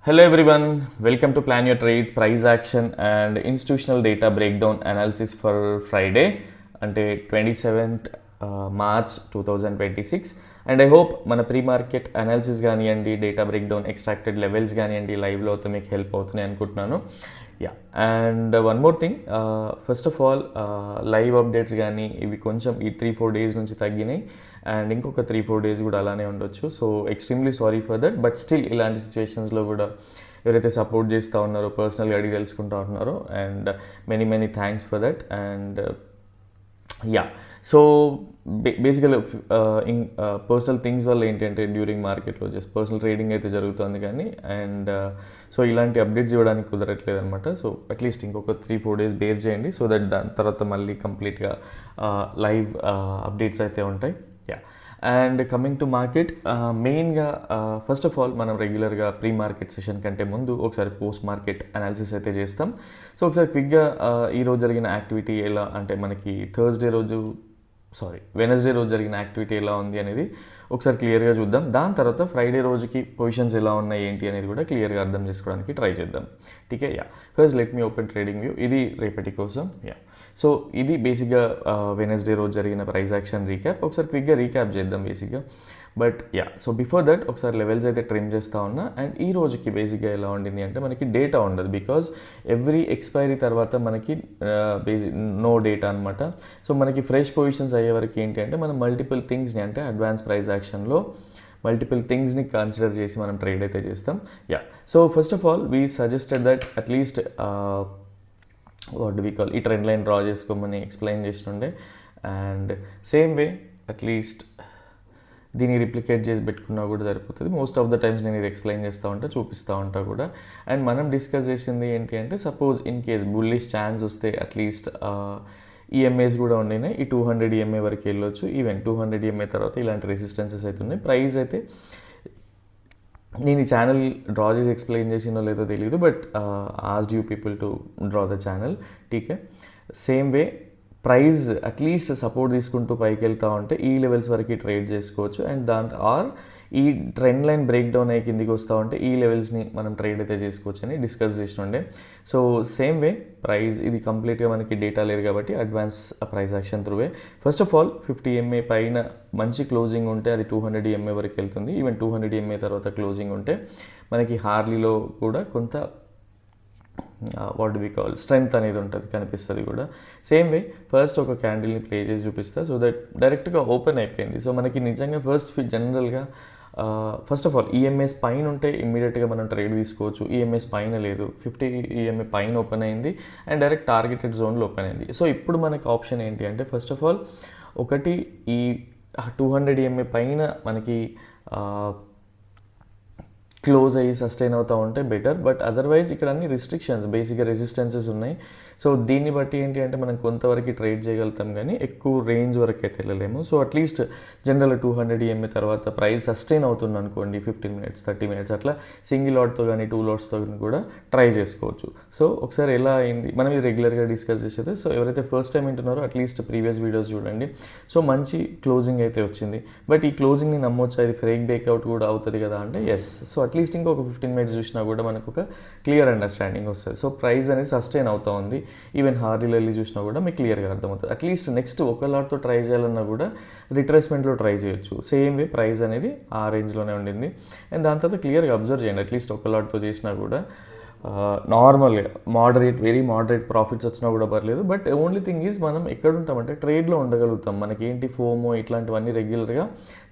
Hello everyone, welcome to Plan Your Trades, Price Action and Institutional Data Breakdown Analysis for Friday అంటే 27th March 2026. And I hope మన pre market analysis కానివ్వండి, data breakdown, extracted levels కానివ్వండి, లైవ్లో అయితే మీకు help అవుతున్నాయి అనుకుంటున్నాను. Yeah, and one more thing, first of all live updates కానీ ఇవి కొంచెం ఈ 3-4 డేస్ నుంచి తగ్గినాయి అండ్ ఇంకొక 3-4 డేస్ కూడా అలానే ఉండొచ్చు. So extremely sorry for that, but still ఇలాంటి సిచ్యువేషన్స్లో కూడా ఎవరైతే సపోర్ట్ చేస్తూ ఉన్నారో, పర్సనల్గా అడిగి తెలుసుకుంటూ ఉంటున్నారో, and many thanks for that. And yeah, so బేసికల్ పర్సనల్ థింగ్స్ వల్ల ఏంటంటే డ్యూరింగ్ మార్కెట్లో జస్ట్ పర్సనల్ ట్రేడింగ్ అయితే జరుగుతుంది కానీ, అండ్ సో ఇలాంటి అప్డేట్స్ ఇవ్వడానికి కుదరట్లేదు అనమాట. సో అట్లీస్ట్ ఇంకొక 3-4 డేస్ బేర్ చేయండి, సో దట్ దాని తర్వాత మళ్ళీ కంప్లీట్గా లైవ్ అప్డేట్స్ అయితే ఉంటాయి. Yeah, and coming to market, మెయిన్గా ఫస్ట్ ఆఫ్ ఆల్ మనం రెగ్యులర్గా ప్రీ మార్కెట్ సెషన్ కంటే ముందు ఒకసారి పోస్ట్ మార్కెట్ అనాలిసిస్ అయితే చేస్తాం. సో ఒకసారి క్విక్గా ఈరోజు జరిగిన యాక్టివిటీ ఎలా, అంటే మనకి వెనస్డే రోజు జరిగిన యాక్టివిటీ ఎలా ఉంది అనేది ఒకసారి క్లియర్గా చూద్దాం. దాని తర్వాత ఫ్రైడే రోజుకి పొజిషన్స్ ఎలా ఉన్నాయి ఏంటి అనేది కూడా క్లియర్గా అర్థం చేసుకోవడానికి ట్రై చేద్దాం. టీకే, yeah, first let me open TradingView. ఇది రేపటి కోసం. యా, సో ఇది బేసిక్గా వెనస్డే రోజు జరిగిన ప్రైస్ యాక్షన్ రీక్యాప్. ఒకసారి క్విక్గా రీక్యాప్ చేద్దాం బేసిక్గా. But yeah, so before that ఒకసారి లెవెల్స్ అయితే ట్రిమ్ చేస్తూ ఉన్నా. అండ్ ఈ రోజుకి బేసిక్గా ఎలా ఉండింది అంటే మనకి డేటా ఉండదు, బికాజ్ ఎవ్రీ ఎక్స్పైరీ తర్వాత మనకి నో డేటా అనమాట. సో మనకి ఫ్రెష్ పొజిషన్స్ అయ్యే వరకు ఏంటి అంటే మనం మల్టిపుల్ థింగ్స్ని, అంటే అడ్వాన్స్ ప్రైస్ యాక్షన్లో మల్టిపుల్ థింగ్స్ని కన్సిడర్ చేసి మనం ట్రేడ్ అయితే చేస్తాం. Yeah, so first of all we suggested that at least what do we call, ఈ ట్రెండ్ లైన్ డ్రా చేసుకోమని ఎక్స్ప్లెయిన్ చేస్తుండే. అండ్ సేమ్ వే అట్లీస్ట్ దీన్ని రిప్లికేట్ చేసి పెట్టుకున్నా కూడా సరిపోతుంది. మోస్ట్ ఆఫ్ ద టైమ్స్ నేను ఇది ఎక్స్ప్లెయిన్ చేస్తూ ఉంటా, చూపిస్తూ ఉంటా కూడా. అండ్ మనం డిస్కస్ చేసింది ఏంటి అంటే, suppose in case bullish chance వస్తే అట్లీస్ట్ ఈఎంఏస్ కూడా ఉన్నాయి. ఈ 200 ఈఎంఏ వరకు వెళ్ళొచ్చు. ఈవెన్ 200 ఈఎంఏ తర్వాత ఇలాంటి రెసిస్టెన్సెస్ అయితే ఉన్నాయి. ప్రైస్ అయితే నేను ఈ ఛానల్ డ్రా చేసి ఎక్స్ప్లెయిన్ చేసినో లేదో తెలియదు, but asked you people to draw the channel. TK, same way price at least support తీసుకుంటూ పైకి వెళ్తూ ఉంటే ఈ లెవెల్స్ వరకు ట్రేడ్ చేసుకోవచ్చు. అండ్ దాంతో ఈ ట్రెండ్ లైన్ బ్రేక్ డౌన్ అయ్యి కిందికి వస్తూ ఉంటే ఈ లెవెల్స్ని మనం ట్రేడ్ అయితే చేసుకోవచ్చు అని డిస్కస్ చేసినండే. సో సేమ్ వే ప్రైస్ ఇది కంప్లీట్గా మనకి డేటా లేదు కాబట్టి అడ్వాన్స్ ప్రైస్ యాక్షన్ త్రూవే. ఫస్ట్ ఆఫ్ ఆల్ 50 ఎంఏ పైన మంచి క్లోజింగ్ ఉంటే అది 200 ఎంఏ వరకు వెళ్తుంది. ఈవెన్ 200 ఎంఏ తర్వాత క్లోజింగ్ ఉంటే మనకి హార్లీలో కూడా కొంత what do we call strength అనేది ఉంటుంది, కనిపిస్తుంది కూడా. సేమ్ వే ఫస్ట్ ఒక క్యాండిల్ని ప్లే చేసి చూపిస్తా, సో దట్ డైరెక్ట్గా ఓపెన్ అయిపోయింది. సో మనకి నిజంగా జనరల్గా ఫస్ట్ ఆఫ్ ఆల్ ఈఎంఎస్ పైన ఉంటే ఇమ్మీడియట్గా మనం ట్రేడ్ తీసుకోవచ్చు. ఈఎంఎస్ పైన లేదు, 50 ఈఎంఏ పైన ఓపెన్ అయింది అండ్ డైరెక్ట్ టార్గెటెడ్ జోన్లో ఓపెన్ అయింది. సో ఇప్పుడు మనకి ఆప్షన్ ఏంటి అంటే, ఫస్ట్ ఆఫ్ ఆల్ ఒకటి ఈ 200 ఈఎంఏ పైన మనకి క్లోజ్ అయ్యి సస్టైన్ అవుతూ ఉంటే బెటర్. బట్ అదర్వైజ్ ఇక్కడ అన్ని రిస్ట్రిక్షన్స్, బేసిక్గా రెసిస్టెన్సెస్ ఉన్నాయి. సో దీన్ని బట్టి ఏంటి అంటే మనం కొంతవరకు ట్రేడ్ చేయగలుగుతాం కానీ ఎక్కువ రేంజ్ వరకు అయితే వెళ్ళలేము. సో అట్లీస్ట్ జనరల్ 200 ఈఎంఏ తర్వాత ప్రైస్ సస్టైన్ అవుతుంది అనుకోండి, 15 మినిట్స్ 30 మినిట్స్ అట్లా సింగిల్ లాట్తో కానీ 2 లాట్స్తో కూడా ట్రై చేసుకోవచ్చు. సో ఒకసారి ఎలా అయింది మనం ఇది రెగ్యులర్గా డిస్కస్ చేసేది. సో ఎవరైతే ఫస్ట్ టైం వింటున్నారో అట్లీస్ట్ ప్రీవియస్ వీడియోస్ చూడండి. సో మంచి క్లోజింగ్ అయితే వచ్చింది. బట్ ఈ క్లోజింగ్ని నమ్మొచ్చా, ఇది ఫ్రేక్ బ్రేక్అవుట్ కూడా అవుతుంది కదా అంటే ఎస్. సో అట్లీస్ట్ ఇంకొక 15 మినిట్స్ చూసినా కూడా మనకు ఒక క్లియర్ అండర్స్టాండింగ్ వస్తుంది. సో ప్రైస్ అనేది సస్టైన్ అవుతూ ఉంది. ఈవెన్ హార్లీలో వెళ్ళి చూసినా కూడా మీకు క్లియర్గా అర్థమవుతుంది. అట్లీస్ట్ నెక్స్ట్ ఒక లాట్తో ట్రై చేయాలన్నా కూడా రిట్రేస్మెంట్లో ట్రై చేయొచ్చు. సేమ్ వే ప్రైస్ అనేది ఆ రేంజ్లోనే ఉండింది. అండ్ దాని తర్వాత క్లియర్గా అబ్జర్వ్ చేయండి, అట్లీస్ట్ ఒక లాట్తో చేసినా కూడా నార్మల్గా వెరీ మోడరేట్ ప్రాఫిట్స్ వచ్చినా కూడా పర్లేదు. బట్ ఓన్లీ థింగ్ ఈజ్ మనం ఎక్కడ ఉంటామంటే ట్రేడ్లో ఉండగలుగుతాం. మనకి ఏంటి ఫోమో ఇట్లాంటివన్నీ రెగ్యులర్గా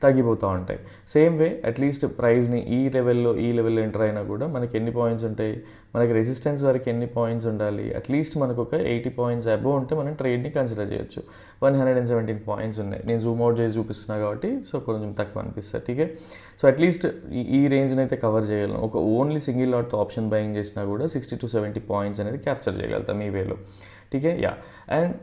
తగ్గిపోతూ ఉంటాయి. సేమ్ వే అట్లీస్ట్ ప్రైస్ని ఈ లెవెల్లో ఎంటర్ అయినా కూడా మనకి ఎన్ని పాయింట్స్ ఉంటాయి, మనకి రెసిస్టెన్స్ వరకు ఎన్ని పాయింట్స్ ఉండాలి, అట్లీస్ట్ మనకు ఒక 80 పాయింట్స్ అబోవ్ ఉంటే మనం ట్రేడ్ని కన్సిడర్ చేయొచ్చు. 117 పాయింట్స్ ఉన్నాయి. నేను జూమ్ అవుట్ చేసి చూపిస్తున్నా కాబట్టి సో కొంచెం తక్కువ అనిపిస్తుంది. టీకే, సో అట్లీస్ట్ ఈ రేంజ్ని అయితే కవర్ చేయగలం. ఒక ఓన్లీ సింగిల్ లాట్తో ఆప్షన్ బయింగ్ చేసినా కూడా 60 to 70 పాయింట్స్ అనేది క్యాప్చర్ చేయగలుగుతాం ఈ వేలో. టీకే, యా. అండ్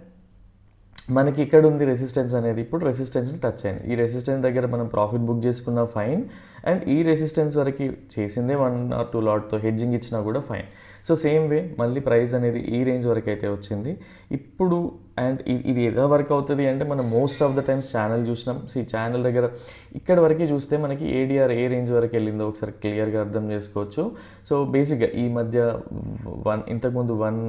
మనకి ఇక్కడ ఉంది రెసిస్టెన్స్ అనేది, ఇప్పుడు రెసిస్టెన్స్ని టచ్ అయింది. ఈ రెసిస్టెన్స్ దగ్గర మనం ప్రాఫిట్ బుక్ చేసుకున్న ఫైన్. అండ్ ఈ రెసిస్టెన్స్ వరకు చేసిందే 1 or 2 లాట్తో హెడ్జింగ్ ఇచ్చినా కూడా ఫైన్. సో సేమ్ వే మళ్ళీ ప్రైస్ అనేది ఈ రేంజ్ వరకు అయితే వచ్చింది ఇప్పుడు. అండ్ ఇది ఎలా వర్క్ అవుతుంది అంటే మనం most of the times channel చూసినాం. ఛానల్ దగ్గర ఇక్కడ వరకు చూస్తే మనకి ఏడిఆర్ ఏ రేంజ్ వరకు వెళ్ళిందో ఒకసారి క్లియర్గా అర్థం చేసుకోవచ్చు. సో బేసిక్గా ఈ మధ్య ఇంతకుముందు 1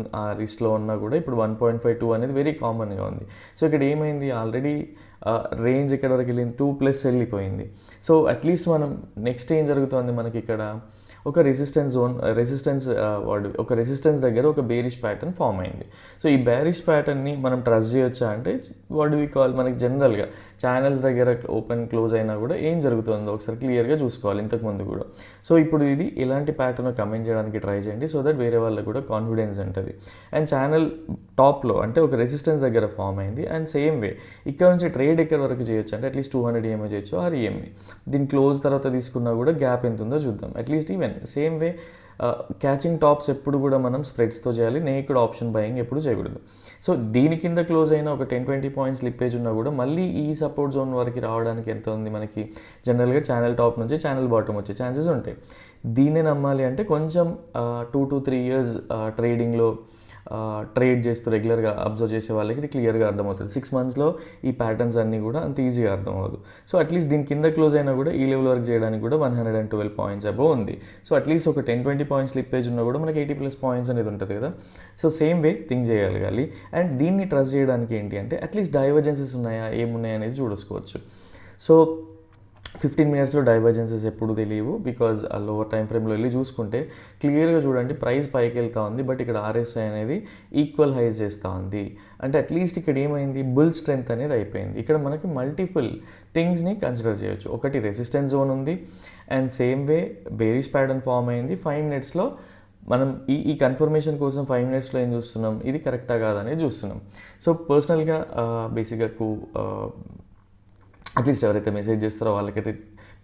రిస్ట్లో ఉన్నా కూడా ఇప్పుడు 1.52 అనేది వెరీ కామన్గా ఉంది. సో ఇక్కడ ఏమైంది, ఆల్రెడీ రేంజ్ ఇక్కడ వరకు వెళ్ళింది 2+ వెళ్ళిపోయింది. సో అట్లీస్ట్ మనం నెక్స్ట్ ఏం జరుగుతుంది, మనకి ఇక్కడ ఒక రెసిస్టెన్స్ ఒక రెసిస్టెన్స్ దగ్గర ఒక బేరిష్ ప్యాటర్న్ ఫామ్ అయింది. సో ఈ బేరిష్ ప్యాటర్న్ని మనం ట్రస్ట్ చేయొచ్చా అంటే వి కాల్, మనకి జనరల్గా ఛానల్స్ దగ్గర ఓపెన్ క్లోజ్ అయినా కూడా ఏం జరుగుతుందో ఒకసారి క్లియర్గా చూసుకోవాలి ఇంతకుముందు కూడా. సో ఇప్పుడు ఇది ఎలాంటి ప్యాటర్న్ కమెంట్ చేయడానికి ట్రై చేయండి సో దట్ వేరే వాళ్ళకి కూడా కాన్ఫిడెన్స్ ఉంటుంది. అండ్ ఛానల్ టాప్లో అంటే ఒక రెసిస్టెన్స్ దగ్గర ఫామ్ అయింది. అండ్ సేమ్ వే ఇక్కడ నుంచి ట్రేడ్ ఎక్కడ వరకు చేయొచ్చు అంటే అట్లీస్ట్ 200 EMA చేయొచ్చు ఆర్ EMA. దీని క్లోజ్ తర్వాత తీసుకున్నా కూడా గ్యాప్ ఎంత ఉందో చూద్దాం. At least even same way catching tops ఎప్పుడు కూడా మనం స్ప్రెడ్స్తో చేయాలి, నేకెడ్ ఆప్షన్ బయింగ్ ఎప్పుడు చేయకూడదు. సో దీని కింద క్లోజ్ అయిన ఒక 10-20 పాయింట్స్ స్లిప్పేజ్ ఉన్నా కూడా మళ్ళీ ఈ సపోర్ట్ జోన్ వరకు రావడానికి ఎంత ఉంది మనకి, జనరల్గా ఛానల్ టాప్ నుంచి ఛానల్ బాటమ్ వచ్చే ఛాన్సెస్ ఉంటాయి. దీన్నే నమ్మాలి అంటే కొంచెం 2 to 3 years ట్రేడింగ్లో ట్రేడ్ చేస్తూ రెగ్యులర్గా అబ్జర్వ్ చేసే వాళ్ళకి ఇది క్లియర్గా అర్థమవుతుంది. 6 monthsలో ఈ ప్యాటర్న్స్ అన్నీ కూడా అంత ఈజీగా అర్థం అవ్వదు. సో అట్లీస్ట్ దీని కింద క్లోజ్ అయినా కూడా ఈ లెవెల్ వరకు చేయడానికి కూడా 112 పాయింట్స్ అబోవ్ ఉంది. సో అట్లీస్ట్ ఒక 10-20 పాయింట్స్ స్లిప్పేజ్ ఉన్నా కూడా మనకి 80+ పాయింట్స్ అనేది ఉంటుంది కదా. సో సేమ్ వే థింక్ చేయగలగాలి. అండ్ దీన్ని ట్రస్ట్ చేయడానికి ఏంటి అంటే అట్లీస్ట్ డైవర్జెన్సెస్ ఉన్నాయా ఏమున్నాయి అనేది చూసుకోవచ్చు. సో 15 minutesలో డైవర్జెన్సెస్ ఎప్పుడు తెలియవు, బికాజ్ ఆ లోవర్ టైం ఫ్రేమ్లో వెళ్ళి చూసుకుంటే క్లియర్గా చూడండి ప్రైస్ పైకి వెళ్తూ ఉంది, బట్ ఇక్కడ RSI అనేది ఈక్వల్ హైస్ చేస్తూ ఉంది. అంటే అట్లీస్ట్ ఇక్కడ ఏమైంది, బుల్ స్ట్రెంత్ అనేది అయిపోయింది. ఇక్కడ మనకి మల్టిపుల్ థింగ్స్ని కన్సిడర్ చేయొచ్చు. ఒకటి రెసిస్టెన్స్ జోన్ ఉంది, and same way bearish pattern form అయింది. 5 minutesలో మనం ఈ కన్ఫర్మేషన్ కోసం 5 minutesలో ఏం చూస్తున్నాం, ఇది కరెక్టా కాదనేది చూస్తున్నాం. సో పర్సనల్గా బేసిక్గా అట్లీస్ట్ ఎవరైతే మెసేజ్ చేస్తారో వాళ్ళకైతే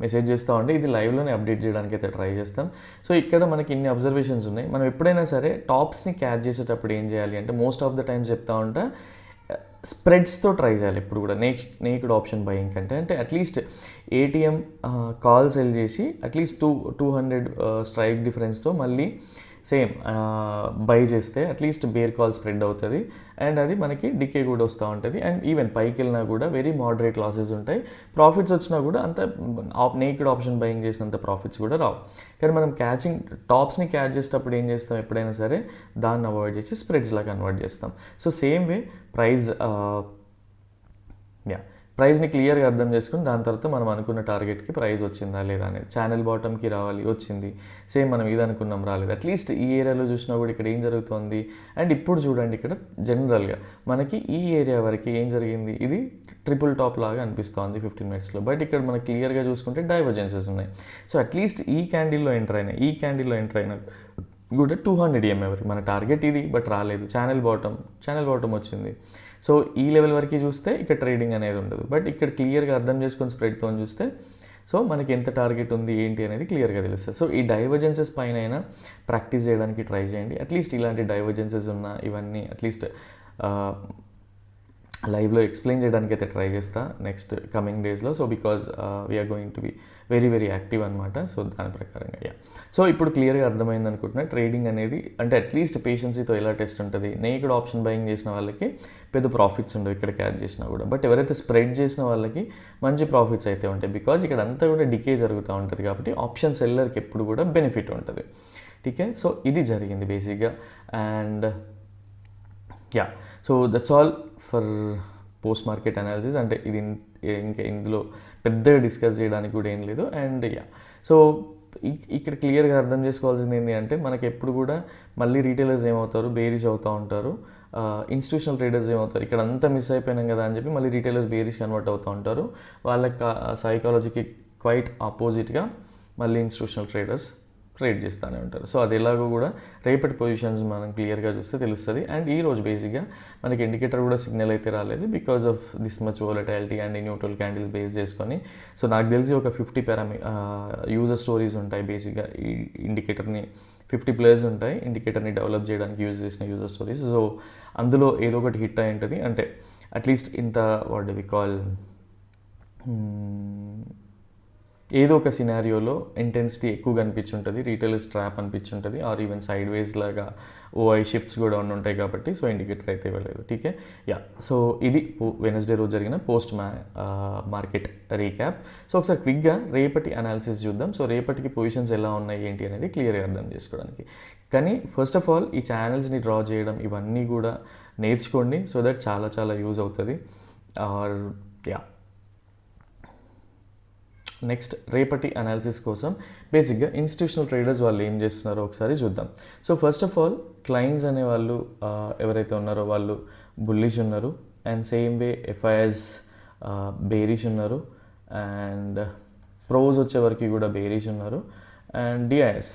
మెసేజ్ చేస్తూ ఉంటే ఇది లైవ్లోనే అప్డేట్ చేయడానికి అయితే ట్రై చేస్తాం. సో ఇక్కడ మనకి ఇన్ని అబ్జర్వేషన్స్ ఉన్నాయి. మనం ఎప్పుడైనా సరే టాప్స్ని క్యాచ్ చేసేటప్పుడు ఏం చేయాలి అంటే మోస్ట్ ఆఫ్ ద టైమ్స్ చెప్తా ఉంటా స్ప్రెడ్స్తో ట్రై చేయాలి ఎప్పుడు కూడా, నేకెడ్ ఆప్షన్ బయింగ్ కంటే. అంటే అట్లీస్ట్ ATM కాల్ సెల్ చేసి అట్లీస్ట్ 200 స్ట్రైక్ డిఫరెన్స్తో మళ్ళీ సేమ్ బై చేస్తే అట్లీస్ట్ బేర్ కాల్ స్ప్రెడ్ అవుతుంది. అండ్ అది మనకి డికే కూడా వస్తూ ఉంటుంది. అండ్ ఈవెన్ పైకి వెళ్ళినా కూడా వెరీ మోడరేట్ లాసెస్ ఉంటాయి. ప్రాఫిట్స్ వచ్చినా కూడా అంత నేకెడ్ ఆప్షన్ బయింగ్ చేసినంత ప్రాఫిట్స్ కూడా రావు. కానీ మనం టాప్స్ని క్యాచ్ చేసేటప్పుడు ఏం చేస్తాం, ఎప్పుడైనా సరే దాన్ని అవాయిడ్ చేసి స్ప్రెడ్స్లా కన్వర్ట్ చేస్తాం. సో సేమ్ వే ప్రైస్ని క్లియర్గా అర్థం చేసుకుని దాని తర్వాత మనం అనుకున్న టార్గెట్కి ప్రైస్ వచ్చిందా లేదా అనేది, ఛానల్ బాటమ్కి రావాలి వచ్చింది, సేమ్ మనం ఇది అనుకున్నాం రాలేదు. అట్లీస్ట్ ఈ ఏరియాలో చూసినా కూడా ఇక్కడ ఏం జరుగుతుంది. అండ్ ఇప్పుడు చూడండి ఇక్కడ జనరల్గా మనకి ఈ ఏరియా వరకు ఏం జరిగింది, ఇది ట్రిపుల్ టాప్ లాగా అనిపిస్తుంది 15 minutesలో. బట్ ఇక్కడ మనకి క్లియర్గా చూసుకుంటే డైవర్జెన్సెస్ ఉన్నాయి. సో అట్లీస్ట్ ఈ క్యాండిల్లో ఎంటర్ అయినా కూడా 200 EMA వరకు మన టార్గెట్ ఇది, బట్ రాలేదు. ఛానల్ బాటమ్ వచ్చింది. సో ఈ లెవెల్ వరకు చూస్తే ఇక్కడ ట్రేడింగ్ అనేది ఉండదు. బట్ ఇక్కడ క్లియర్గా అర్థం చేసుకొని స్ప్రెడ్తో చూస్తే సో మనకి ఎంత టార్గెట్ ఉంది ఏంటి అనేది క్లియర్గా తెలుస్తుంది. సో ఈ డైవర్జెన్సెస్ పైన అయినా ప్రాక్టీస్ చేయడానికి ట్రై చేయండి. అట్లీస్ట్ ఇలాంటి డైవర్జెన్సెస్ ఉన్న ఇవన్నీ అట్లీస్ట్ లైవ్లో ఎక్స్ప్లెయిన్ చేయడానికి అయితే ట్రై చేస్తా నెక్స్ట్ కమింగ్ డేస్లో. So because we are going to be very active అనమాట. సో దాని ప్రకారంగా సో ఇప్పుడు క్లియర్గా అర్థమైంది అనుకుంటున్నా ట్రేడింగ్ అనేది అంటే అట్లీస్ట్ పేషెన్సీతో ఎలా టెస్ట్ ఉంటుంది. నేకెడ్ ఆప్షన్ బయింగ్ చేసిన వాళ్ళకి పెద్ద ప్రాఫిట్స్ ఉండవు ఇక్కడ క్యాచ్ చేసినా కూడా, బట్ ఎవరైతే స్ప్రెడ్ చేసిన వాళ్ళకి మంచి ప్రాఫిట్స్ అయితే ఉంటాయి. బికాజ్ ఇక్కడ అంతా కూడా డికే జరుగుతూ ఉంటుంది కాబట్టి ఆప్షన్ సెల్లర్కి ఎప్పుడు కూడా బెనిఫిట్ ఉంటుంది. ఠీకే, సో ఇది జరిగింది బేసిక్గా. And so that's all for post market analysis. అంటే ఇది ఇంకా ఇందులో పెద్దగా డిస్కస్ చేయడానికి కూడా ఏం లేదు. అండ్ సో ఇక్కడ క్లియర్గా అర్థం చేసుకోవాల్సింది ఏంటి అంటే మనకి ఎప్పుడు కూడా మళ్ళీ రీటైలర్స్ ఏమవుతారు, బేరిష్ అవుతూ ఉంటారు. ఇన్స్టిట్యూషనల్ ట్రేడర్స్ ఏమవుతారు, ఇక్కడ అంతా మిస్ అయిపోయినాం కదా అని చెప్పి మళ్ళీ రీటైలర్స్ బేరిష్ కన్వర్ట్ అవుతూ ఉంటారు. వాళ్ళకి సైకాలజీకి క్వైట్ ఆపోజిట్గా మళ్ళీ ఇన్స్టిట్యూషనల్ ట్రేడర్స్ ట్రేడ్ చేస్తూనే ఉంటారు. సో అది ఎలాగో కూడా రేపటి పొజిషన్స్ మనం క్లియర్గా చూస్తే తెలుస్తుంది. అండ్ ఈ రోజు బేసిక్గా మనకి ఇండికేటర్ కూడా సిగ్నల్ అయితే రాలేదు because of this much volatility and neutral candles base చేసుకొని. సో నాకు తెలిసి ఒక 50 యూజర్ స్టోరీస్ ఉంటాయి బేసిక్గా ఈ ఇండికేటర్ని 50+ ఉంటాయి ఇండికేటర్ని డెవలప్ చేయడానికి యూజ్ చేసిన యూజర్ స్టోరీస్. సో అందులో ఏదో ఒకటి హిట్ అయి ఉంటుంది. అంటే అట్లీస్ట్ ఇంత వాట్ డు వి కాల్ ఏదో ఒక సినారియోలో ఇంటెన్సిటీ ఎక్కువ కనిపించుంటుంది, రీటైలర్స్ ట్రాప్ అనిపించుంటుంది, ఆర్ ఈవెన్ సైడ్ వేస్ లాగా ఓఐ షిఫ్ట్స్ కూడా ఉంటాయి కాబట్టి సో ఇండికేటర్ అయితే ఇవ్వలేదు. టీకే యా. సో ఇది వెనస్డే రోజు జరిగిన పోస్ట్ మార్కెట్ రీక్యాప్. సో ఒకసారి క్విక్గా రేపటి అనాలిసిస్ చూద్దాం. సో రేపటికి పొజిషన్స్ ఎలా ఉన్నాయి ఏంటి అనేది క్లియర్గా అర్థం చేసుకోవడానికి. కానీ ఫస్ట్ ఆఫ్ ఆల్ ఈ ఛానల్స్ని డ్రా చేయడం ఇవన్నీ కూడా నేర్చుకోండి, సో దట్ చాలా చాలా యూజ్ అవుతుంది. ఆర్ యా, నెక్స్ట్ రేపటి అనాలిసిస్ కోసం బేసిక్గా ఇన్స్టిట్యూషనల్ ట్రేడర్స్ వాళ్ళు ఏం చేస్తున్నారో ఒకసారి చూద్దాం. So first of all clients అనే వాళ్ళు ఎవరైతే ఉన్నారో వాళ్ళు బుల్లిష్ ఉన్నారు, and same way FIs bearish ఉన్నారు, అండ్ ప్రోస్ వచ్చేవరకు కూడా బేరిష్ ఉన్నారు, అండ్ డిఐఎస్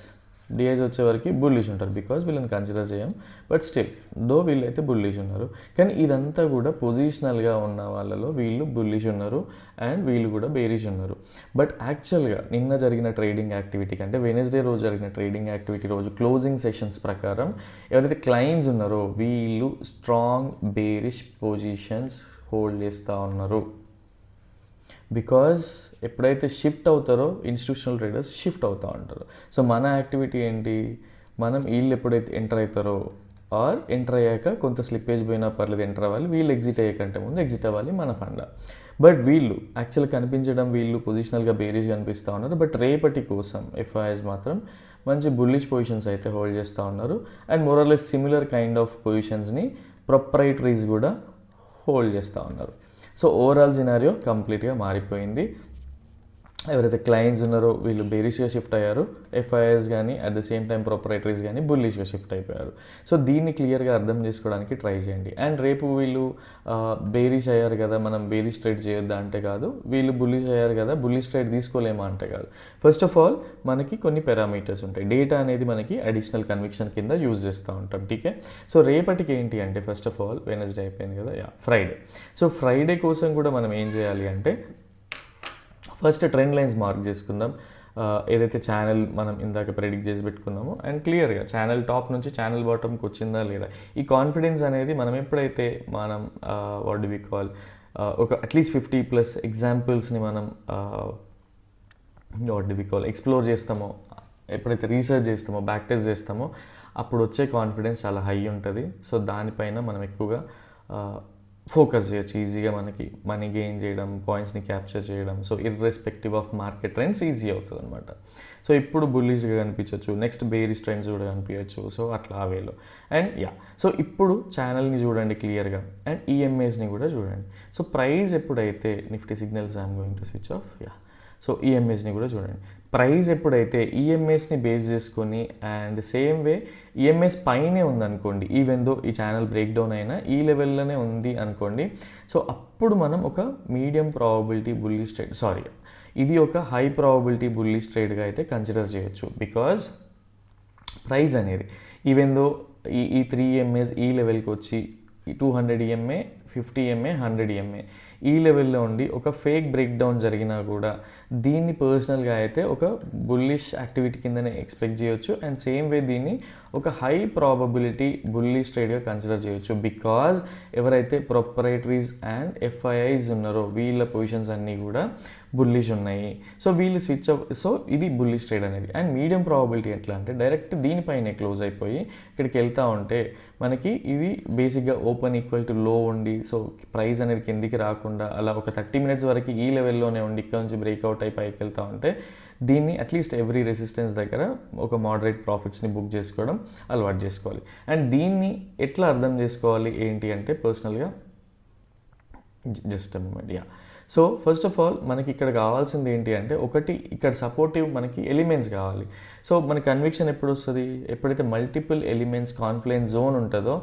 వచ్చేవరకు బుల్లిష్ ఉంటారు, బికాజ్ వీళ్ళని కన్సిడర్ చేయం, బట్ స్టిల్ దో వీళ్ళైతే బుల్లిష్ ఉన్నారు. కానీ ఇదంతా కూడా పొజిషనల్గా ఉన్న వాళ్ళలో వీళ్ళు బుల్లిష్ ఉన్నారు అండ్ వీళ్ళు కూడా బేరిష్ ఉన్నారు. బట్ యాక్చువల్గా నిన్న జరిగిన ట్రేడింగ్ యాక్టివిటీ అంటే వెనస్డే రోజు జరిగిన ట్రేడింగ్ యాక్టివిటీ రోజు క్లోజింగ్ సెషన్స్ ప్రకారం ఎవరైతే క్లయింట్స్ ఉన్నారో వీళ్ళు స్ట్రాంగ్ బేరిష్ పొజిషన్స్ హోల్డ్ చేస్తూ ఉన్నారు. బికాజ్ ఎప్పుడైతే షిఫ్ట్ అవుతారో ఇన్స్టిట్యూషనల్ ట్రేడర్స్ షిఫ్ట్ అవుతూ ఉంటారు. సో మన యాక్టివిటీ ఏంటి, మనం వీళ్ళు ఎప్పుడైతే ఎంటర్ అవుతారో ఆర్ ఎంటర్ అయ్యాక కొంత స్లిప్పేజ్ పోయినా పర్లేదు ఎంటర్ అవ్వాలి, వీళ్ళు ఎగ్జిట్ అయ్యేకంటే ముందు ఎగ్జిట్ అవ్వాలి మన ఫండ్. బట్ వీళ్ళు యాక్చువల్ కనిపించడం వీళ్ళు పొజిషనల్గా బేరీజ్ కనిపిస్తూ ఉన్నారు. బట్ రేపటి కోసం ఎఫ్ఐఎస్ మాత్రం మంచి బుల్లిష్ పొజిషన్స్ అయితే హోల్డ్ చేస్తూ ఉన్నారు, and more or less similar kind of పొజిషన్స్ని ప్రొప్రైటరీస్ కూడా హోల్డ్ చేస్తూ ఉన్నారు. సో ఓవరాల్ సినారియో కంప్లీట్గా మారిపోయింది. ఎవరైతే క్లయింట్స్ ఉన్నారో వీళ్ళు బేరిష్గా షిఫ్ట్ అయ్యారు, ఎఫ్ఐఎస్ కానీ అట్ ద సేమ్ టైం ప్రొపరేటరీస్ కానీ బుల్లిష్గా షిఫ్ట్ అయిపోయారు. సో దీన్ని క్లియర్గా అర్థం చేసుకోవడానికి ట్రై చేయండి. అండ్ రేపు వీళ్ళు బేరిష్ అయ్యారు కదా మనం బేరిష్ ట్రేడ్ చేయొద్దా అంటే కాదు, వీళ్ళు బుల్లిష్ అయ్యారు కదా బుల్లిష్ ట్రేడ్ తీసుకోలేమా అంటే కాదు. ఫస్ట్ ఆఫ్ ఆల్ మనకి కొన్ని పారామీటర్స్ ఉంటాయి, డేటా అనేది మనకి అడిషనల్ కన్విక్షన్ కింద యూజ్ చేస్తూ ఉంటాం. టీకే. సో రేపటికి ఏంటి అంటే ఫస్ట్ ఆఫ్ ఆల్ వెనస్డే అయిపోయింది కదా, ఫ్రైడే. సో ఫ్రైడే కోసం కూడా మనం ఏం చేయాలి అంటే ఫస్ట్ ట్రెండ్ లైన్స్ మార్క్ చేసుకుందాం. ఏదైతే ఛానల్ మనం ఇందాక ప్రెడిక్ట్ చేసి పెట్టుకున్నామో అండ్ క్లియర్గా ఛానల్ టాప్ నుంచి ఛానల్ బాటమ్కి వచ్చిందా లేదా, ఈ కాన్ఫిడెన్స్ అనేది మనం ఎప్పుడైతే మనం వాట్ డు వి కాల్ ఒక అట్లీస్ట్ 50+ ఎగ్జాంపుల్స్ని మనం what do we call explore చేస్తామో, ఎప్పుడైతే రీసెర్చ్ చేస్తామో బ్యాక్ టెస్ట్ చేస్తామో అప్పుడు వచ్చే కాన్ఫిడెన్స్ చాలా హై ఉంటుంది. సో దానిపైన మనం ఎక్కువగా ఫోకస్ చేయొచ్చు, ఈజీగా మనకి మనీ గెయిన్ చేయడం, పాయింట్స్ని క్యాప్చర్ చేయడం. So irrespective of market trends easy అవుతుంది అనమాట. సో ఇప్పుడు బుల్లిష్గా కనిపించవచ్చు, నెక్స్ట్ బేరిష్ ట్రెండ్స్ కూడా కనిపించవచ్చు. సో అట్లా ఆ వేలో. అండ్ యా, సో ఇప్పుడు ఛానల్ని చూడండి క్లియర్గా, అండ్ ఈఎంఏస్ని కూడా చూడండి. సో ప్రైస్ ఎప్పుడైతే Nifty signals I'm going to switch off. Yeah, so ఈఎంఏస్ని కూడా చూడండి. ప్రైస్ ఎప్పుడైతే ఈఎంఎస్ని బేస్ చేసుకొని అండ్ సేమ్ వే ఈఎంఎస్ పైనే ఉందనుకోండి, ఈవెన్ దో ఈ ఛానల్ బ్రేక్ డౌన్ అయినా ఈ లెవెల్లోనే ఉంది అనుకోండి, సో అప్పుడు మనం ఒక మీడియం ప్రాబబిలిటీ బుల్లిష్ ట్రేడ్, ఇది ఒక హై ప్రాబబిలిటీ బుల్లిష్ ట్రేడ్గా అయితే కన్సిడర్ చేయొచ్చు. బికాజ్ ప్రైస్ అనేది ఈవెన్ దో ఈ 3 EMAs ఈ లెవెల్కి వచ్చి 200 EMA 50 EMA 100 EMA ఈ లెవెల్లో ఉండి ఒక ఫేక్ బ్రేక్ డౌన్ జరిగినా కూడా దీన్ని పర్సనల్గా అయితే ఒక బుల్లిష్ యాక్టివిటీ కిందనే ఎక్స్పెక్ట్ చేయొచ్చు. అండ్ సేమ్ వే దీన్ని ఒక హై ప్రాబబిలిటీ బుల్లిష్ ట్రేడ్గా కన్సిడర్ చేయొచ్చు. బికాజ్ ఎవరైతే ప్రొపరేటరీస్ అండ్ ఎఫ్ఐఐస్ ఉన్నారో వీళ్ళ పొజిషన్స్ అన్నీ కూడా బుల్లిష్ ఉన్నాయి. సో వీళ్ళు స్విచ్ అప్, సో ఇది బుల్లిష్ ట్రేడ్ అనేది. అండ్ మీడియం ప్రాబబిలిటీ ఎట్లా అంటే డైరెక్ట్ దీనిపైనే క్లోజ్ అయిపోయి ఇక్కడికి వెళ్తూ ఉంటే మనకి ఇది బేసిక్గా ఓపెన్ ఈక్వల్ టు లో ఉండి, సో ప్రైస్ అనేది కిందికి రాకుండా అలా ఒక 30 minutes వరకు ఈ లెవెల్లోనే ఉండి ఇక్కడ నుంచి బ్రేక్అవుట్ అయి పైకి వెళ్తూ ఉంటే దీన్ని అట్లీస్ట్ ఎవ్రీ రెసిస్టెన్స్ దగ్గర ఒక మోడరేట్ ప్రాఫిట్స్ని బుక్ చేసుకోవడం అలవాటు చేసుకోవాలి. అండ్ దీన్ని ఎట్లా అర్థం చేసుకోవాలి ఏంటి అంటే పర్సనల్గా just moment. Yeah, so first of all మనకి ఇక్కడ కావాల్సింది ఏంటి అంటే ఒకటి ఇక్కడ సపోర్టివ్ మనకి ఎలిమెంట్స్ కావాలి. సో మన కన్విక్షన్ ఎప్పుడు వస్తుంది, ఎప్పుడైతే మల్టిపుల్ ఎలిమెంట్స్ కాన్ఫ్లుయెన్స్ జోన్ ఉంటుందో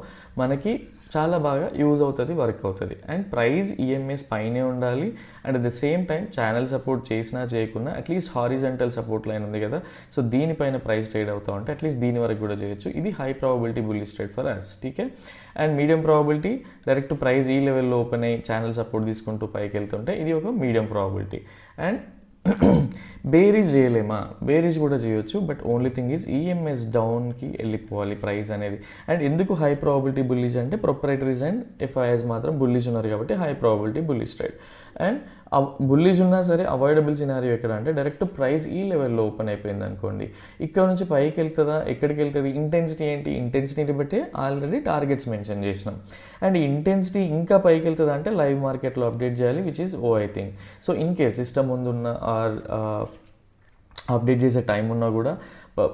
మనకి చాలా బాగా యూజ్ అవుతుంది, వర్క్ అవుతుంది. అండ్ ప్రైస్ ఈఎంఎస్ పైనే ఉండాలి, and at the same time channel support చేసినా చేయకున్నా అట్లీస్ట్ హారిజంటల్ సపోర్ట్ లైన్ ఉంది కదా, సో దీనిపైన ప్రైస్ ట్రేడ్ అవుతూ ఉంటే అట్లీస్ట్ దీని వరకు కూడా చేయొచ్చు. ఇది high probability bullish trade for us. టీకే. And medium probability direct price ఈ లెవెల్లో ఓపెన్ అయ్యి ఛానల్ సపోర్ట్ తీసుకుంటూ పైకి వెళ్తుంటే ఇది ఒక మీడియం ప్రాబబిలిటీ. అండ్ బేరీజ్ చేయలేమా, బేరీజ్ కూడా చేయొచ్చు, but only thing is EMAs డౌన్కి వెళ్ళిపోవాలి ప్రైస్ అనేది. అండ్ ఎందుకు హై ప్రాబబిలిటీ బుల్లిష్ అంటే ప్రొపరేటరీస్ అండ్ ఎఫ్ఐఎస్ మాత్రం బుల్లిష్ ఉన్నారు కాబట్టి high probability bullish trade. And bullish ఉన్నా సరే అవాయిడబుల్ సినారియో ఎక్కడ అంటే డైరెక్ట్ ప్రైస్ ఈ లెవెల్లో ఓపెన్ అయిపోయింది అనుకోండి, ఇక్కడ నుంచి పైకి వెళ్తుందా, ఎక్కడికి వెళ్తుంది, ఇంటెన్సిటీ ఏంటి, ఇంటెన్సిటీని బట్టి ఆల్రెడీ టార్గెట్స్ మెన్షన్ చేసినాం. అండ్ ఇంటెన్సిటీ ఇంకా పైకి వెళ్తుందా అంటే లైవ్ మార్కెట్లో అప్డేట్ చేయాలి, which is I think. So in case system ముందున్న ఆర్ అప్డేట్ చేసే టైం ఉన్నా కూడా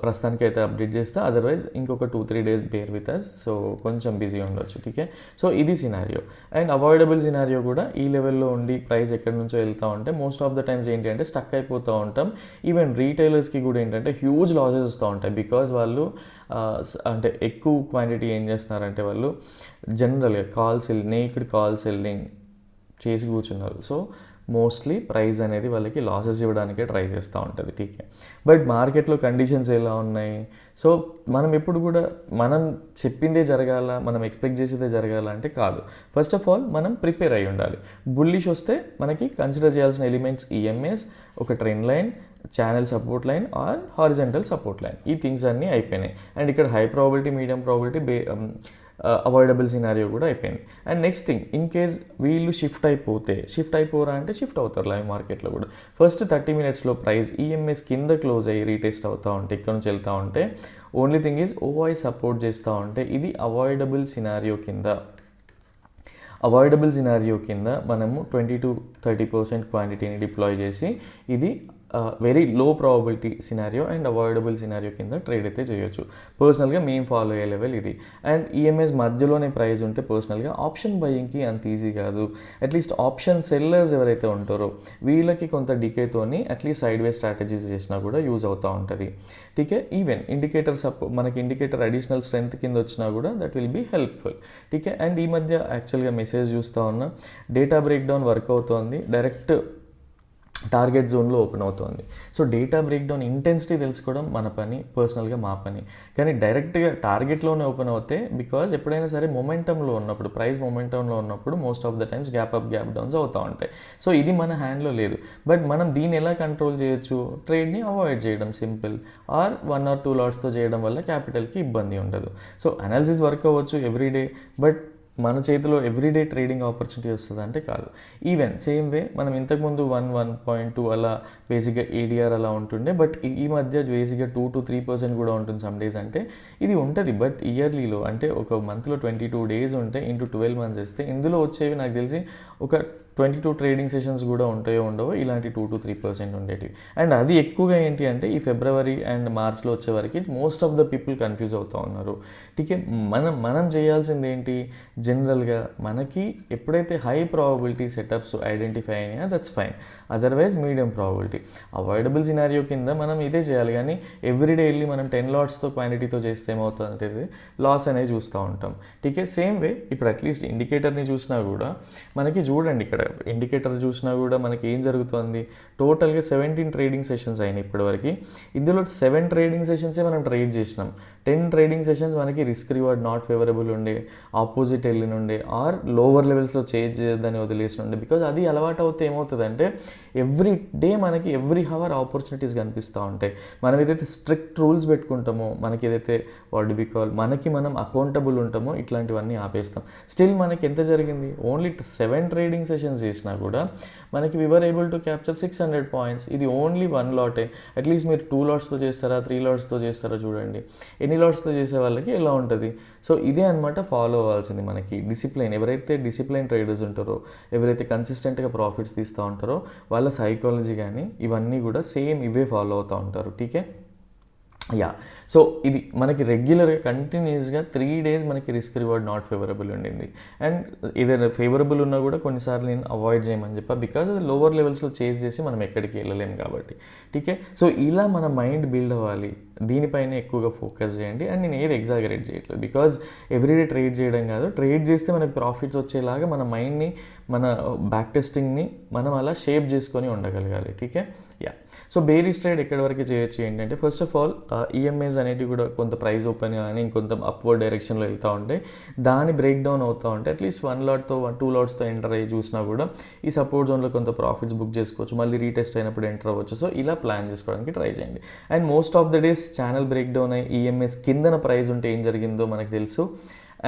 ప్రస్తుతానికి అయితే అప్డేట్ చేస్తే, అదర్వైజ్ ఇంకొక 2-3 days bear with us. So కొంచెం బిజీ ఉండొచ్చు. టీకే, సో ఇది సినారియో. అండ్ అవాయిడబుల్ సినారియో కూడా ఈ లెవెల్లో ఉండి ప్రైస్ ఎక్కడి నుంచో వెళ్తూ ఉంటే మోస్ట్ ఆఫ్ ద టైమ్స్ ఏంటి అంటే స్టక్ అయిపోతూ ఉంటాం. ఈవెన్ రీటైలర్స్కి కూడా ఏంటంటే హ్యూజ్ లాసెస్ వస్తూ ఉంటాయి. బికాజ్ వాళ్ళు అంటే ఎక్కువ క్వాంటిటీ ఏం చేస్తున్నారంటే వాళ్ళు జనరల్గా నేక్డ్ కాల్ సెల్లింగ్ చేసి కూర్చున్నారు. సో మోస్ట్లీ ప్రైస్ అనేది వాళ్ళకి లాసెస్ ఇవ్వడానికే ట్రై చేస్తూ ఉంటుంది. టీకే, బట్ మార్కెట్లో కండిషన్స్ ఎలా ఉన్నాయి, సో మనం ఎప్పుడు కూడా మనం చెప్పిందే జరగాల, మనం ఎక్స్పెక్ట్ చేసేదే జరగాల అంటే కాదు. ఫస్ట్ ఆఫ్ ఆల్ మనం ప్రిపేర్ అయి ఉండాలి. బుల్లిష్ వస్తే మనకి కన్సిడర్ చేయాల్సిన ఎలిమెంట్స్ ఈఎంఎస్, ఒక trend line, channel support line or horizontal support line, ఈ థింగ్స్ అన్నీ అయిపోయినాయి. అండ్ ఇక్కడ high probability, medium probability, avoidable scenario కూడా అయిపోయింది. And next thing, in case వీళ్ళు షిఫ్ట్ అయిపోరా అంటే షిఫ్ట్ అవుతారు లైవ్ మార్కెట్లో కూడా. ఫస్ట్ 30 minutesలో ప్రైస్ ఈఎంఎస్ కింద క్లోజ్ అయ్యి రీటెస్ట్ అవుతూ ఉంటే, ఇక్కడ నుంచి వెళ్తూ ఉంటే ఓన్లీ థింగ్ ఈజ్ ఓఐ సపోర్ట్ చేస్తూ ఉంటే ఇది అవాయిడబుల్ సినారియో కింద మనము 20-30% క్వాంటిటీని డిప్లాయ్ చేసి ఇది very low probability scenario and avoidable scenario కింద ట్రేడ్ అయితే చేయొచ్చు. పర్సనల్గా మేము ఫాలో అయ్యే లెవెల్ ఇది. అండ్ ఈఎంఎస్ మధ్యలోనే ప్రైస్ ఉంటే పర్సనల్గా ఆప్షన్ బయింగ్కి అంత ఈజీ కాదు. అట్లీస్ట్ ఆప్షన్ సెల్లర్స్ ఎవరైతే ఉంటారో వీళ్ళకి కొంత డికేతోని అట్లీస్ట్ సైడ్ వే స్ట్రాటజీస్ చేసినా కూడా యూజ్ అవుతూ ఉంటుంది. టీకే, ఈవెన్ మనకి ఇండికేటర్ అడిషనల్ స్ట్రెంత్ కింద వచ్చినా కూడా దట్ విల్ బీ హెల్ప్ఫుల్. టీకే, అండ్ ఈ మధ్య యాక్చువల్గా మెసేజ్ చూస్తూ ఉన్నా, డేటా బ్రేక్ డౌన్ వర్క్ అవుతోంది, డైరెక్ట్ టార్గెట్ జోన్లో ఓపెన్ అవుతుంది. సో డేటా బ్రేక్డౌన్ ఇంటెన్సిటీ తెలుసుకోవడం మన పని, పర్సనల్గా మా పని. కానీ డైరెక్ట్గా టార్గెట్లోనే ఓపెన్ అవుతే, బికాజ్ ఎప్పుడైనా సరే మొమెంటంలో ఉన్నప్పుడు, ప్రైస్ మొమెంటంలో ఉన్నప్పుడు most of the times gap up gap downs అవుతూ ఉంటాయి. సో ఇది మన హ్యాండ్లో లేదు. బట్ మనం దీన్ని ఎలా కంట్రోల్ చేయొచ్చు, ట్రేడ్ని అవాయిడ్ చేయడం సింపుల్, ఆర్ 1 or 2 లాట్స్తో చేయడం వల్ల క్యాపిటల్కి ఇబ్బంది ఉండదు. సో అనాలిసిస్ వర్క్ అవ్వచ్చు ఎవ్రీడే, బట్ మన చేతిలో ఎవ్రీడే ట్రేడింగ్ ఆపర్చునిటీ వస్తుంది అంటే కాదు. ఈవెన్ సేమ్ వే మనం ఇంతకుముందు 1.2 అలా బేసిక్గా ఏడిఆర్ అలా ఉంటుండే, బట్ ఈ మధ్య బేసిక్గా 2-3% కూడా ఉంటుంది సమ్ డేస్. అంటే ఇది ఉంటుంది, బట్ ఇయర్లీలో అంటే ఒక మంత్లో 22 days ఉంటే ఇంటూ 12 months వేస్తే ఇందులో వచ్చేవి నాకు తెలిసి ఒక 22 ట్రేడింగ్ సెషన్స్ కూడా ఉంటాయో ఉండవో, ఇలాంటి 2-3% ఉండేటివి. అండ్ అది ఎక్కువగా ఏంటి అంటే ఈ ఫిబ్రవరి అండ్ మార్చ్లో వచ్చేవరకు most of the people confuse అవుతూ ఉన్నారు. టీకే, మనం చేయాల్సింది ఏంటి, జనరల్గా మనకి ఎప్పుడైతే హై ప్రాబబిలిటీ సెటప్స్ ఐడెంటిఫై అయినాయో that's fine, otherwise medium probability avoidable scenario కింద మనం ఇదే చేయాలి. కానీ ఎవ్రీడే వెళ్ళి మనం 10 లాట్స్తో క్వాంటిటీతో చేస్తే ఏమవుతుంది, లాస్ అనేది చూస్తూ ఉంటాం. టీకే, సేమ్ వే ఇప్పుడు అట్లీస్ట్ ఇండికేటర్ని చూసినా కూడా మనకి చూడండి, ఇక్కడ ఇండికేటర్ చూసినా కూడా మనకి ఏం జరుగుతుంది, టోటల్గా 17 ట్రేడింగ్ సెషన్స్ అయినాయి ఇప్పటివరకు. ఇందులో 7 ట్రేడింగ్ సెషన్సే మనం ట్రేడ్ చేసినాం. 10 ట్రేడింగ్ సెషన్స్ మనకి రిస్క్ రివార్డ్ నాట్ ఫేవరబుల్ ఉండే, ఆపోజిట్ వెళ్ళిన ఉండే, ఆర్ లోవర్ లెవెల్స్లో చేంజ్ చేయొద్దని వదిలేసి ఉండే. బికాజ్ అది అలవాటు అవుతే ఏమవుతుందంటే ఎవ్రీ డే మనకి ఎవ్రీ హవర్ ఆపర్చునిటీస్ కనిపిస్తూ ఉంటాయి. మనం ఏదైతే స్ట్రిక్ట్ రూల్స్ పెట్టుకుంటామో, మనకి ఏదైతే వాట్ వి కాల్ మనకి మనం అకౌంటబుల్ ఉంటామో, ఇట్లాంటివన్నీ ఆపేస్తాం. స్టిల్ మనకి ఎంత జరిగింది, ఓన్లీ 7 ట్రేడింగ్ సెషన్స్ చేసినా కూడా మనకి we were able to capture 600 points. ఇది ఓన్లీ 1 లాటే. అట్లీస్ట్ మీరు 2 లాట్స్తో చేస్తారా, 3 లాట్స్తో చేస్తారా చూడండి, ఎన్ని లాట్స్తో చేసే వాళ్ళకి ఎలా ఉంటుంది. సో ఇదే అనమాట ఫాలో అవ్వాల్సింది మనకి డిసిప్లైన్. ఎవరైతే డిసిప్లైన్ ట్రేడర్స్ ఉంటారో, ఎవరైతే కన్సిస్టెంట్గా ప్రాఫిట్స్ తీస్తూ ఉంటారో వాళ్ళ సైకాలజీ కానీ ఇవన్నీ కూడా సేమ్ ఇవే ఫాలో అవుతూ ఉంటారు. టీకే, యా. సో ఇది మనకి రెగ్యులర్గా కంటిన్యూస్గా 3 days మనకి రిస్క్ రివార్డ్ నాట్ ఫేవరబుల్ ఉండింది. అండ్ ఏదైనా ఫేవరబుల్ ఉన్నా కూడా కొన్నిసార్లు నేను అవాయిడ్ చేయమని చెప్పా, బికాజ్ అది లోవర్ లెవెల్స్లో చేజ్ చేసి మనం ఎక్కడికి వెళ్ళలేము కాబట్టి. టీకే, సో ఇలా మన మైండ్ బిల్డ్ అవ్వాలి, దీనిపైన ఎక్కువగా ఫోకస్ చేయండి. అండ్ నేను ఏది ఎగ్జాగరేట్ చేయట్లేదు, బికాజ్ ఎవ్రీడే ట్రేడ్ చేయడం కాదు, ట్రేడ్ చేస్తే మనకి ప్రాఫిట్స్ వచ్చేలాగా మన మైండ్ని, మన బ్యాక్ టెస్టింగ్ని మనం అలా షేప్ చేసుకొని ఉండగలగాలి. టీకే, యా. సో బేరిష్ ట్రేడ్ ఎక్కడి వరకు చేయొచ్చు ఏంటంటే, ఫస్ట్ ఆఫ్ ఆల్ ఈఎంఐస్ అనేవి కూడా కొంత ప్రైస్ ఓపెన్ కానీ ఇంకొంత అప్వర్డ్ డైరెక్షన్లో వెళ్తూ ఉంటాయి, దాని బ్రేక్ డౌన్ అవుతూ ఉంటాయి. అట్లీస్ట్ 1 లాట్తో 2 లాట్స్తో ఎంటర్ అయ్యి చూసినా కూడా ఈ సపోర్ట్ జోన్లో కొంత ప్రాఫిట్స్ బుక్ చేసుకోవచ్చు, మళ్ళీ రీటెస్ట్ అయినప్పుడు ఎంటర్ అవ్వచ్చు. సో ఇలా ప్లాన్ చేసుకోవడానికి ట్రై చేయండి. And most of the days channel break down అయ్యి ఈఎంఐస్ కిందన ప్రైస్ ఉంటే ఏం జరిగిందో మనకు తెలుసు.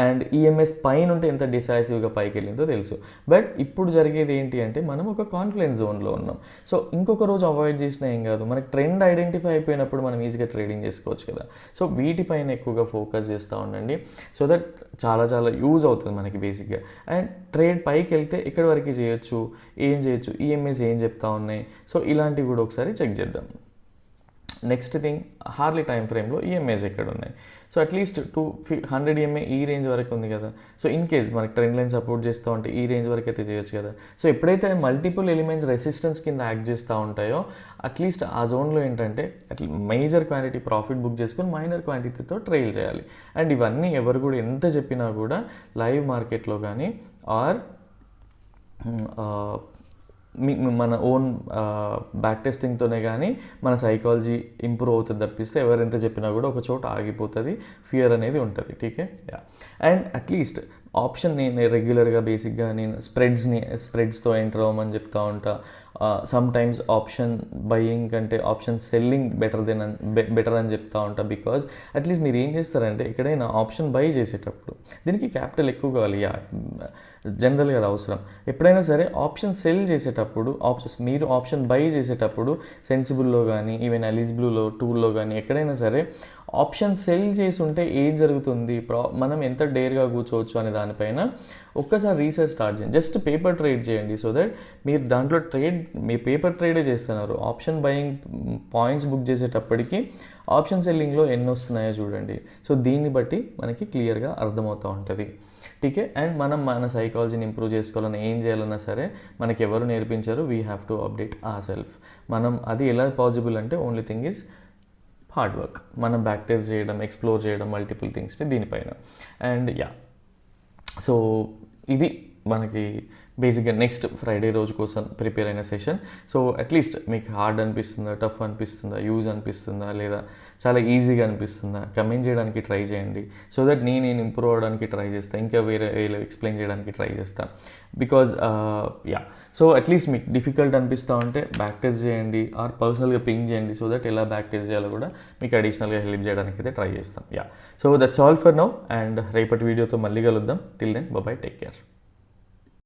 అండ్ ఈఎంఎస్ పైన ఉంటే ఎంత డిసైసివ్గా పైకి వెళ్ళిందో తెలుసు. బట్ ఇప్పుడు జరిగేది ఏంటి అంటే మనం ఒక కాన్ఫిడెన్స్ జోన్లో ఉన్నాం. సో ఇంకొక రోజు అవాయిడ్ చేసినా ఏం కాదు, మనకి ట్రెండ్ ఐడెంటిఫై అయిపోయినప్పుడు మనం ఈజీగా ట్రేడింగ్ చేసుకోవచ్చు కదా. సో వీటిపైన ఎక్కువగా ఫోకస్ చేస్తూ ఉండండి, సో దట్ చాలా చాలా యూజ్ అవుతుంది మనకి బేసిక్గా. అండ్ ట్రేడ్ పైకి వెళ్తే ఎక్కడి వరకు చేయొచ్చు, ఏం చేయొచ్చు, ఈఎంఎస్ ఏం చెప్తా ఉన్నాయి, సో ఇలాంటివి కూడా ఒకసారి చెక్ చేద్దాం. నెక్స్ట్ థింగ్, హార్లీ టైం ఫ్రేమ్లో ఈఎంఐస్ ఎక్కడ ఉన్నాయి. సో అట్లీస్ట్ 100 EMA ఈ రేంజ్ వరకు ఉంది కదా. సో ఇన్ కేస్ మనకి ట్రెండ్ లైన్ సపోర్ట్ చేస్తూ ఉంటే ఈ రేంజ్ వరకు అయితే చేయొచ్చు కదా. సో ఎప్పుడైతే మల్టిపుల్ ఎలిమెంట్స్ రెసిస్టెన్స్ కింద యాక్ట్ చేస్తూ ఉంటాయో అట్లీస్ట్ ఆ జోన్లో ఏంటంటే మేజర్ క్వాంటిటీ ప్రాఫిట్ బుక్ చేసుకొని మైనర్ క్వాంటిటీతో ట్రైల్ చేయాలి. అండ్ ఇవన్నీ ఎవరు కూడా ఎంత చెప్పినా కూడా లైవ్ మార్కెట్లో కానీ ఆర్ మన ఓన్ బ్యాక్ టెస్టింగ్తోనే కానీ మన సైకాలజీ ఇంప్రూవ్ అవుతుంది తప్పిస్తే ఎవరెంత చెప్పినా కూడా ఒక చోట ఆగిపోతుంది, ఫియర్ అనేది ఉంటుంది. ఠీకే. అండ్ అట్లీస్ట్ ఆప్షన్ నేను రెగ్యులర్గా బేసిక్గా నేను స్ప్రెడ్స్తో ఎంటర్ అవ్వమని చెప్తా ఉంటా. సమ్ టైమ్స్ ఆప్షన్ బయింగ్ కంటే ఆప్షన్ సెల్లింగ్ బెటర్ అని చెప్తా ఉంటా. బికాజ్ అట్లీస్ట్ మీరు ఏం చేస్తారంటే ఎక్కడైనా ఆప్షన్ బై చేసేటప్పుడు దీనికి క్యాపిటల్ ఎక్కువ కావాలి, జనరల్గా అది అవసరం. ఎప్పుడైనా సరే ఆప్షన్ సెల్ చేసేటప్పుడు మీరు ఆప్షన్ బై చేసేటప్పుడు సెన్సిబుల్లో కానీ ఈవెన్ ఎలిజిబుల్లో టూల్లో కానీ ఎక్కడైనా సరే ఆప్షన్ సెల్ చేసి ఉంటే ఏం జరుగుతుంది, మనం ఎంత డేర్గా కూర్చోవచ్చు అనే దానిపైన ఒక్కసారి రీసెర్చ్ స్టార్ట్ చేయండి. జస్ట్ పేపర్ ట్రేడ్ చేయండి, సో దట్ మీరు దాంట్లో మీరు పేపర్ ట్రేడే చేస్తున్నారు. ఆప్షన్ బయింగ్ పాయింట్స్ బుక్ చేసేటప్పటికి ఆప్షన్ సెల్లింగ్లో ఎన్ని వస్తున్నాయో చూడండి. సో దీన్ని బట్టి మనకి క్లియర్గా అర్థమవుతూ ఉంటుంది. టీకే. అండ్ మనం మన సైకాలజీని ఇంప్రూవ్ చేసుకోవాలన్నా ఏం చేయాలన్నా సరే మనకి ఎవరు నేర్పించారు, we have to update our self. మనం అది ఎలా పాసిబుల్ అంటే only thing is hard work. మనం బ్యాక్ టెస్ట్ చేయడం, ఎక్స్ప్లోర్ చేయడం మల్టిపుల్ థింగ్స్ని దీనిపైన. అండ్ సో ఇది మనకి బేసిక్గా నెక్స్ట్ ఫ్రైడే రోజు కోసం ప్రిపేర్ అయిన సెషన్. సో అట్లీస్ట్ మీకు హార్డ్ అనిపిస్తుందా, టఫ్ అనిపిస్తుందా, యూజ్ అనిపిస్తుందా, లేదా చాలా ఈజీగా అనిపిస్తుందా, కమెంట్ చేయడానికి ట్రై చేయండి. సో దట్ నేను ఇంప్రూవ్ అవ్వడానికి ట్రై చేస్తాను, ఇంకా వేరే ఎక్స్ప్లెయిన్ చేయడానికి ట్రై చేస్తాను. బికాజ్ సో అట్లీస్ట్ మీకు డిఫికల్ట్ అనిపిస్తూ ఉంటే బ్యాక్ టెస్ట్ చేయండి ఆర్ పర్సనల్గా పింగ్ చేయండి. సో దట్ ఎలా బ్యాక్ టెస్ట్ చేయాలో కూడా మీకు అడిషనల్గా హెల్ప్ చేయడానికి అయితే ట్రై చేస్తాం. So that's all for now. And రేపటి వీడియోతో మళ్ళీ కలుద్దాం. Till then bye, take care.